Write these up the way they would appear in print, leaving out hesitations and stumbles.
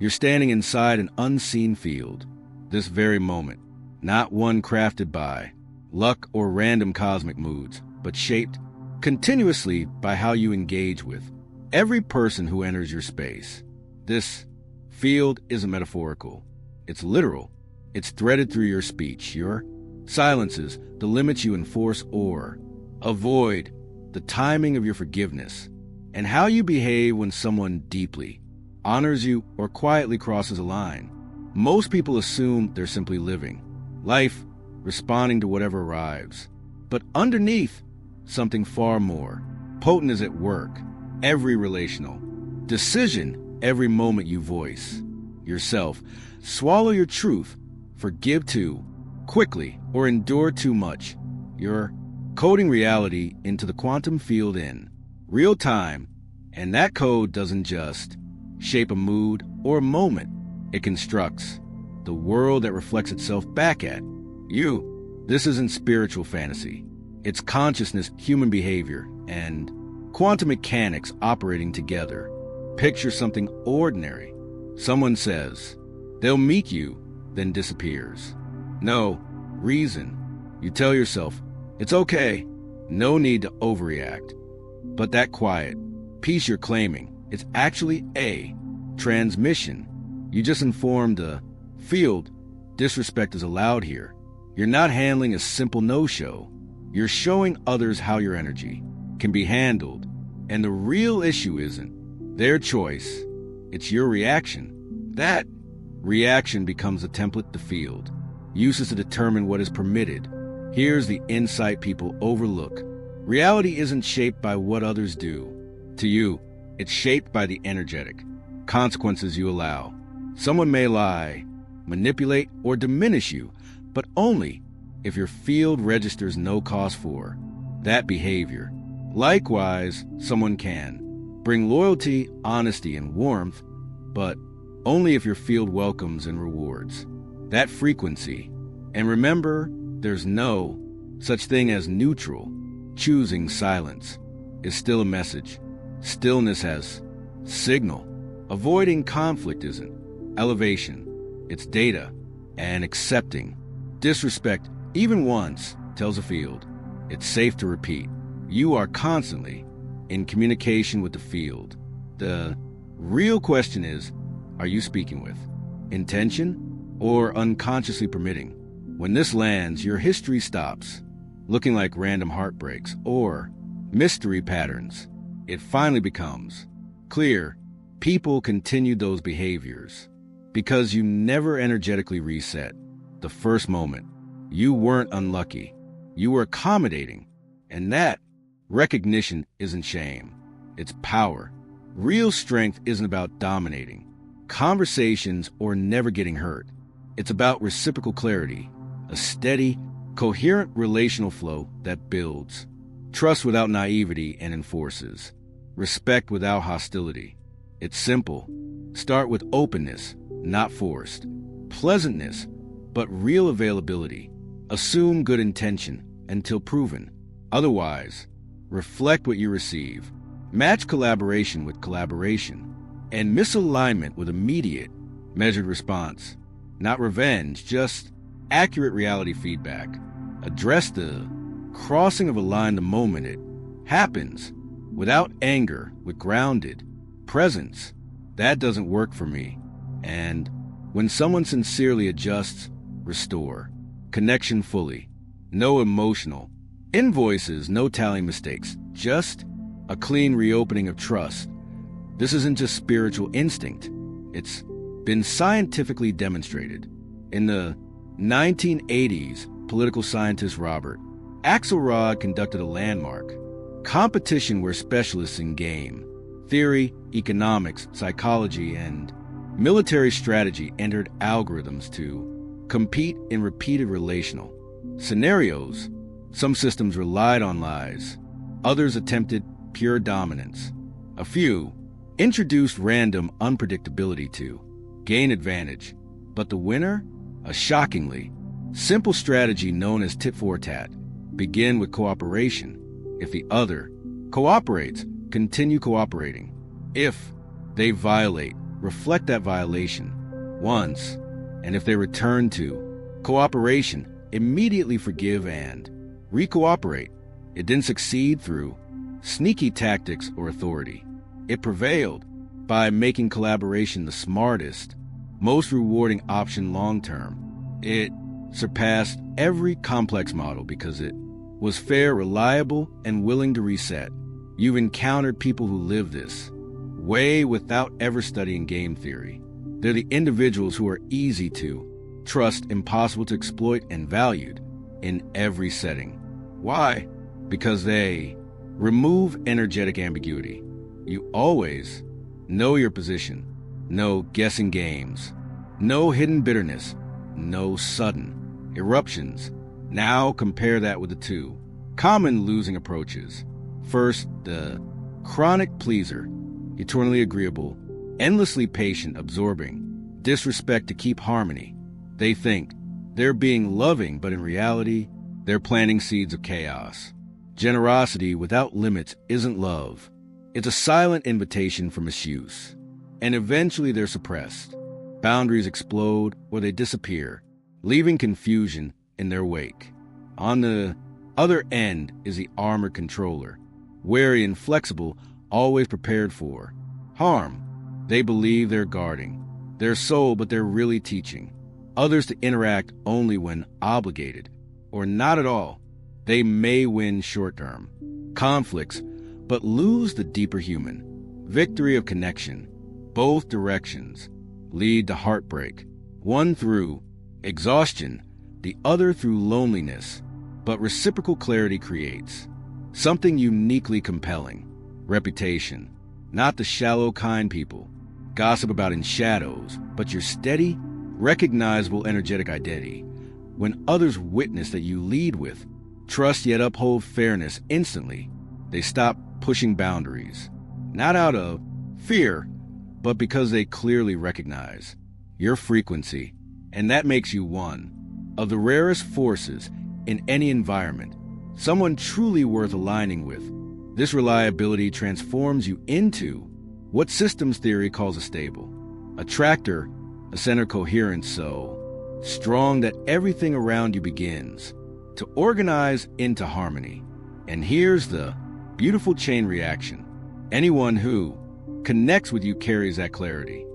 You're standing inside an unseen field, this very moment, not one crafted by luck or random cosmic moods, but shaped continuously by how you engage with every person who enters your space. This field isn't metaphorical. It's literal. It's threaded through your speech, your silences, the limits you enforce or avoid, the timing of your forgiveness, and how you behave when someone deeply honors you or quietly crosses a line. Most people assume they're simply living life, responding to whatever arrives. But underneath, something far more potent is at work. Every relational decision, every moment you voice yourself, swallow your truth, forgive too quickly, or endure too much. You're coding reality into the quantum field in real time, and that code doesn't just shape a mood or a moment. It constructs the world that reflects itself back at you. This isn't spiritual fantasy. It's consciousness, human behavior, and quantum mechanics operating together. Picture something ordinary. Someone says they'll meet you, then disappears. No reason. You tell yourself, it's okay, no need to overreact. But that quiet peace you're claiming, it's actually a transmission. You just informed the field disrespect is allowed here. You're not handling a simple no-show. You're showing others how your energy can be handled. And the real issue isn't their choice, it's your reaction. That reaction becomes a template the field uses to determine what is permitted. Here's the insight people overlook. Reality isn't shaped by what others do to you. It's shaped by the energetic consequences you allow. Someone may lie, manipulate, or diminish you, but only if your field registers no cause for that behavior. Likewise, someone can bring loyalty, honesty, and warmth, but only if your field welcomes and rewards that frequency. And remember, there's no such thing as neutral. Choosing silence is still a message. Stillness has signal. Avoiding conflict isn't elevation. It's data. And accepting disrespect, even once, tells a field it's safe to repeat. You are constantly in communication with the field. The real question is, are you speaking with intention or unconsciously permitting? When this lands, your history stops looking like random heartbreaks or mystery patterns. It finally becomes clear people continued those behaviors because you never energetically reset. The first moment, you weren't unlucky. You were accommodating. And that recognition isn't shame. It's power. Real strength isn't about dominating conversations or never getting hurt. It's about reciprocal clarity, a steady, coherent relational flow that builds trust without naivety and enforces respect without hostility. It's simple. Start with openness, not forced. Pleasantness, but real availability. Assume good intention until proven otherwise. Reflect what you receive. Match collaboration with collaboration. And misalignment with immediate, measured response. Not revenge, just accurate reality feedback. Address the crossing of a line the moment it happens, without anger, with grounded presence. That doesn't work for me. And when someone sincerely adjusts, restore connection fully. No emotional invoices, no tally mistakes, just a clean reopening of trust. This isn't just spiritual instinct. It's been scientifically demonstrated. In the 1980s, political scientist Robert Axelrod conducted a landmark competition where specialists in game theory, economics, psychology, and military strategy entered algorithms to compete in repeated relational scenarios. Some systems relied on lies. Others attempted pure dominance. A few introduced random unpredictability to gain advantage. But the winner? A shockingly simple strategy known as tit-for-tat. Begin with cooperation. If the other cooperates, continue cooperating. If they violate, reflect that violation once, and if they return to cooperation, immediately forgive and re-cooperate. It didn't succeed through sneaky tactics or authority. It prevailed by making collaboration the smartest, most rewarding option long-term. It surpassed every complex model because it was fair, reliable, and willing to reset. You've encountered people who live this way without ever studying game theory. They're the individuals who are easy to trust, impossible to exploit, and valued in every setting. Why? Because they remove energetic ambiguity. You always know your position, no guessing games, no hidden bitterness, no sudden eruptions. Now compare that with the two common losing approaches. First, the chronic pleaser, eternally agreeable, endlessly patient, absorbing disrespect to keep harmony. They think they're being loving, but in reality, they're planting seeds of chaos. Generosity without limits isn't love. It's a silent invitation for misuse. And eventually they're suppressed. Boundaries explode or they disappear, leaving confusion in their wake. On the other end is the armored controller, wary and flexible, always prepared for harm. They believe they're guarding their soul, but they're really teaching others to interact only when obligated, or not at all. They may win short-term conflicts, but lose the deeper human victory of connection. Both directions lead to heartbreak, one through exhaustion, the other through loneliness. But reciprocal clarity creates something uniquely compelling: reputation. Not the shallow, kind people gossip about in shadows, but your steady, recognizable energetic identity. When others witness that you lead with trust yet uphold fairness instantly, they stop pushing boundaries, not out of fear, but because they clearly recognize your frequency, and that makes you one of the rarest forces in any environment, someone truly worth aligning with. This reliability transforms you into what systems theory calls a stable attractor, a center coherence so strong that everything around you begins to organize into harmony. And here's the beautiful chain reaction. Anyone who connects with you carries that clarity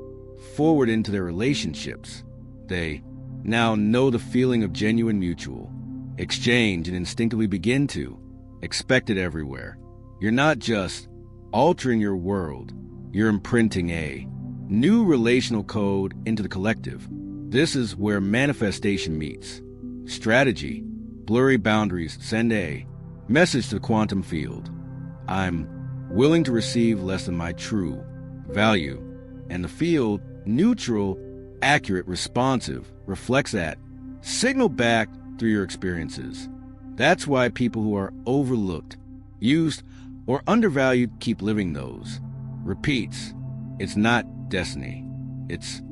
forward into their relationships. They now know the feeling of genuine mutual exchange and instinctively begin to expect it everywhere. You're not just altering your world, you're imprinting a new relational code into the collective. This is where manifestation meets strategy. Blurry boundaries send a message to the quantum field. I'm willing to receive less than my true value. And the field, neutral, accurate, responsive, reflects that. Signal back through your experiences. That's why people who are overlooked, used, or undervalued keep living those repeats. It's not destiny, it's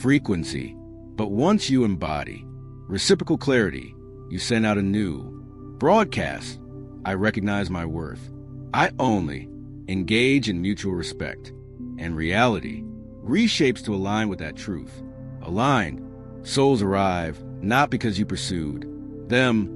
frequency. But once you embody reciprocal clarity, you send out a new broadcast. I recognize my worth. I only engage in mutual respect. And reality reshapes to align with that truth. Aligned souls arrive not because you pursued them,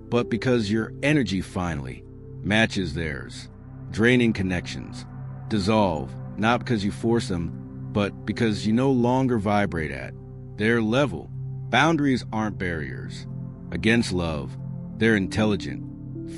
but because your energy finally matches theirs. Draining connections dissolve not because you force them, but because you no longer vibrate at their level. Boundaries aren't barriers against love. They're intelligent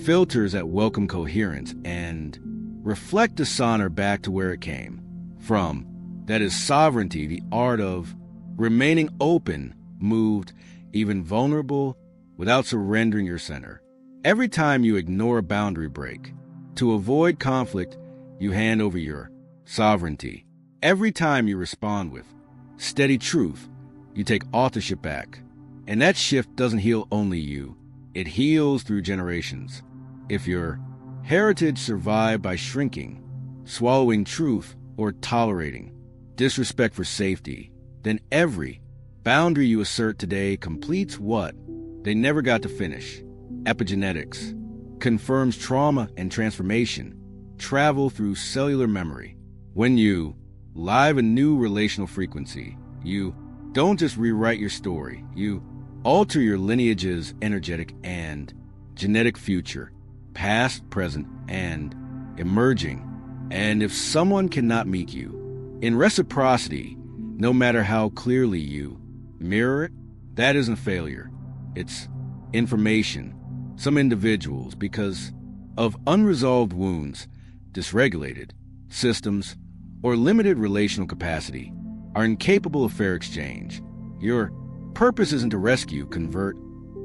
filters that welcome coherence and reflect the sonor back to where it came from. That is sovereignty, the art of remaining open, moved, even vulnerable, without surrendering your center. Every time you ignore a boundary break to avoid conflict, you hand over your sovereignty. Every time you respond with steady truth, you take authorship back. And that shift doesn't heal only you. It heals through generations. If your heritage survived by shrinking, swallowing truth, or tolerating disrespect for safety, then every boundary you assert today completes what they never got to finish. Epigenetics confirms trauma and transformation travel through cellular memory. When you live a new relational frequency. You don't just rewrite your story, you alter your lineage's energetic and genetic future, past, present, and emerging. And if someone cannot meet you in reciprocity, no matter how clearly you mirror it, that isn't failure. It's information. Some individuals, because of unresolved wounds, dysregulated systems, or limited relational capacity, are incapable of fair exchange. Your purpose isn't to rescue, convert,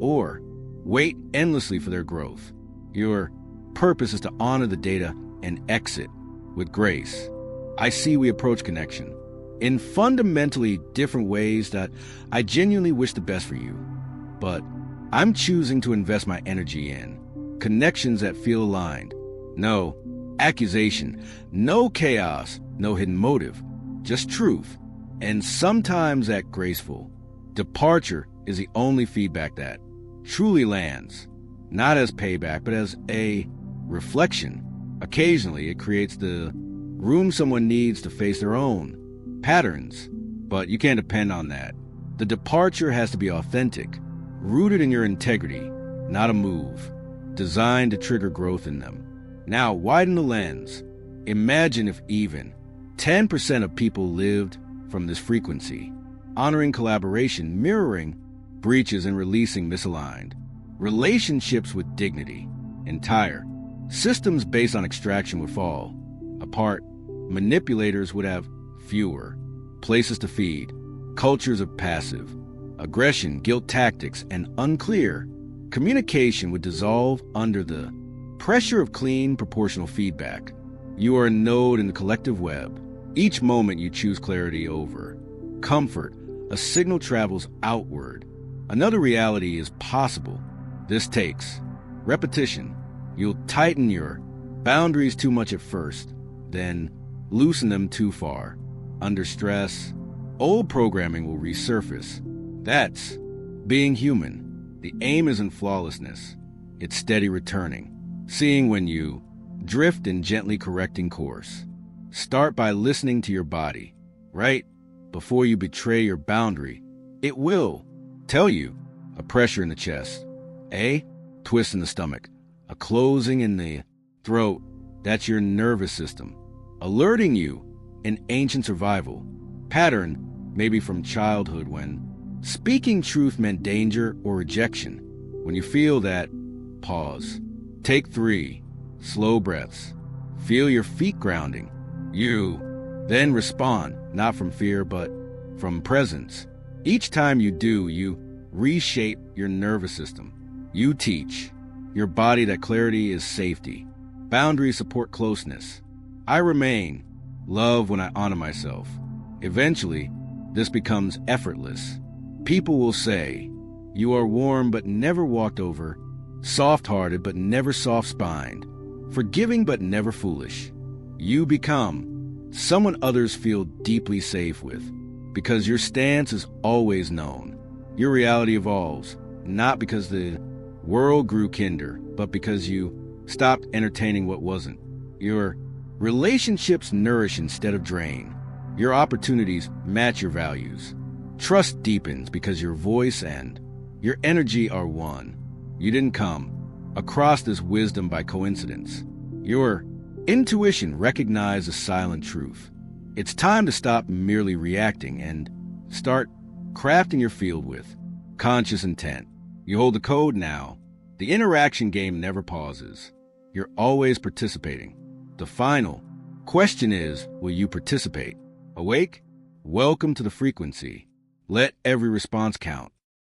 or wait endlessly for their growth. Your purpose is to honor the data and exit with grace. I see we approach connection in fundamentally different ways that I genuinely wish the best for you, but I'm choosing to invest my energy in connections that feel aligned. No accusation, no chaos, no hidden motive, just truth. And sometimes that graceful departure is the only feedback that truly lands, not as payback, but as a reflection. Occasionally, it creates the room someone needs to face their own patterns, but you can't depend on that. The departure has to be authentic, rooted in your integrity, not a move designed to trigger growth in them. Now, widen the lens. Imagine if even 10% of people lived from this frequency, honoring collaboration, mirroring breaches, and releasing misaligned relationships with dignity. Entire systems based on extraction would fall apart. Manipulators would have fewer places to feed. Cultures of passive aggression, guilt tactics, and unclear communication would dissolve under the pressure of clean, proportional feedback. You are a node in the collective web. Each moment you choose clarity over comfort, a signal travels outward. Another reality is possible. This takes repetition. You'll tighten your boundaries too much at first, then loosen them too far. Under stress, old programming will resurface. That's being human. The aim isn't flawlessness. It's steady returning. Seeing when you drift and gently correcting course. Start by listening to your body, right before you betray your boundary. It will tell you a pressure in the chest, a twist in the stomach, a closing in the throat. That's your nervous system, alerting you an ancient survival pattern, maybe from childhood when speaking truth meant danger or rejection. When you feel that, pause. Take 3 slow breaths. Feel your feet grounding. You then respond, not from fear, but from presence. Each time you do, you reshape your nervous system. You teach your body that clarity is safety. Boundaries support closeness. I remain love when I honor myself. Eventually, this becomes effortless. People will say, you are warm but never walked over, soft-hearted but never soft-spined, forgiving but never foolish. You become someone others feel deeply safe with, because your stance is always known. Your reality evolves, not because the world grew kinder, but because you stopped entertaining what wasn't. Your relationships nourish instead of drain. Your opportunities match your values. Trust deepens because your voice and your energy are one. You didn't come across this wisdom by coincidence. Your intuition recognizes a silent truth. It's time to stop merely reacting and start crafting your field with conscious intent. You hold the code now. The interaction game never pauses. You're always participating. The final question is, will you participate? Awake? Welcome to the frequency. Let every response count.